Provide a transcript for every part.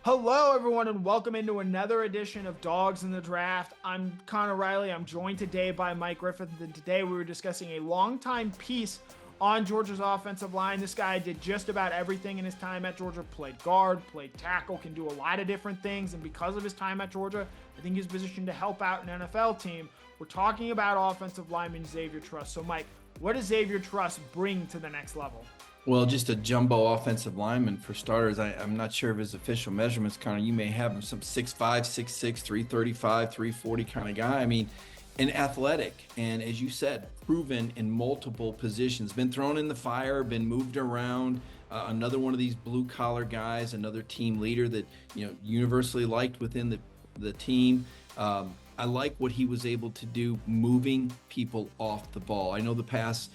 Hello, everyone, and welcome into another edition of Dogs in the Draft. I'm Connor Riley. I'm joined today by Mike Griffith, and today we were discussing a longtime piece on Georgia's offensive line. This guy did just about everything in his time at Georgia. Played guard, played tackle, can do a lot of different things, and because of his time at Georgia, I think he's positioned to help out an NFL team. We're talking about offensive lineman Xavier Truss. So, Mike, what does Xavier Truss bring to the next level? Well, just a jumbo offensive lineman for starters. I'm not sure of his official measurements, Connor. You may have him some 6'5", 6'6", 335, 340 kind of guy. I mean, and athletic. And as you said, proven in multiple positions. Been thrown in the fire, been moved around. Another one of these blue collar guys, another team leader that, universally liked within the team. I like what he was able to do moving people off the ball. I know the pass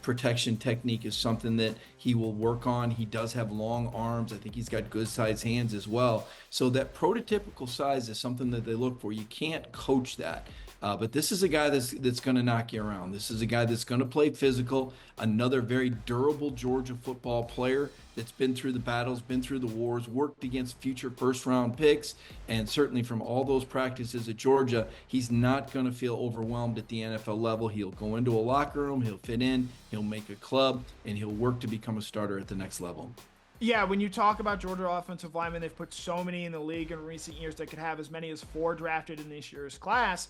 protection technique is something that he will work on. He does have long arms. I think he's got good size hands as well. So that prototypical size is something that they look for. You can't coach that. But this is a guy that's going to knock you around. This is a guy that's going to play physical. Another very durable Georgia football player that's been through the battles, been through the wars, worked against future first-round picks, and certainly from all those practices at Georgia, he's not going to feel overwhelmed at the NFL level. He'll go into a locker room, he'll fit in, he'll make a club, and he'll work to become a starter at the next level. Yeah, when you talk about Georgia offensive linemen, they've put so many in the league in recent years that could have as many as 4 drafted in this year's class.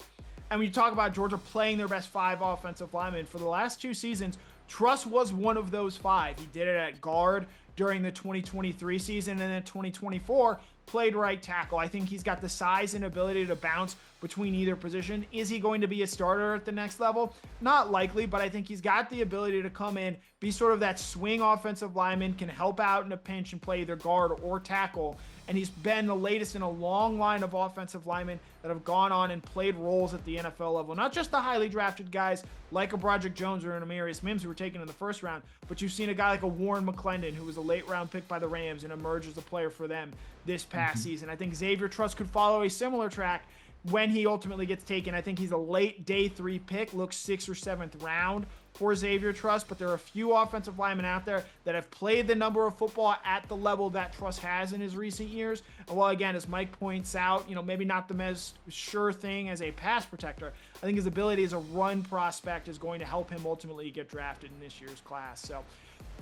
And when you talk about Georgia playing their best 5 offensive linemen, for the last 2 seasons, Truss was one of those 5. He did it at guard during the 2023 season, and then 2024 played right tackle. I think he's got the size and ability to bounce between either position. Is he going to be a starter at the next level? Not likely, but I think he's got the ability to come in, be sort of that swing offensive lineman, can help out in a pinch and play either guard or tackle. And he's been the latest in a long line of offensive linemen that have gone on and played roles at the NFL level. Not just the highly drafted guys like a Broderick Jones or an Amarius Mims who were taken in the first round, but you've seen a guy like a Warren McClendon who was a late round pick by the Rams and emerged as a player for them this past season. I think Xavier Truss could follow a similar track when he ultimately gets taken. I think he's a late day 3 pick, looks 6th or 7th round for Xavier Truss, but there are a few offensive linemen out there that have played the number of football at the level that Truss has in his recent years. And while, again, as Mike points out, maybe not the most sure thing as a pass protector, I think his ability as a run prospect is going to help him ultimately get drafted in this year's class. So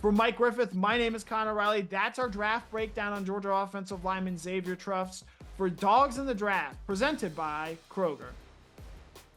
for Mike Griffith, my name is Connor Riley. That's our draft breakdown on Georgia offensive lineman Xavier Truss for Dogs in the Draft, presented by Kroger.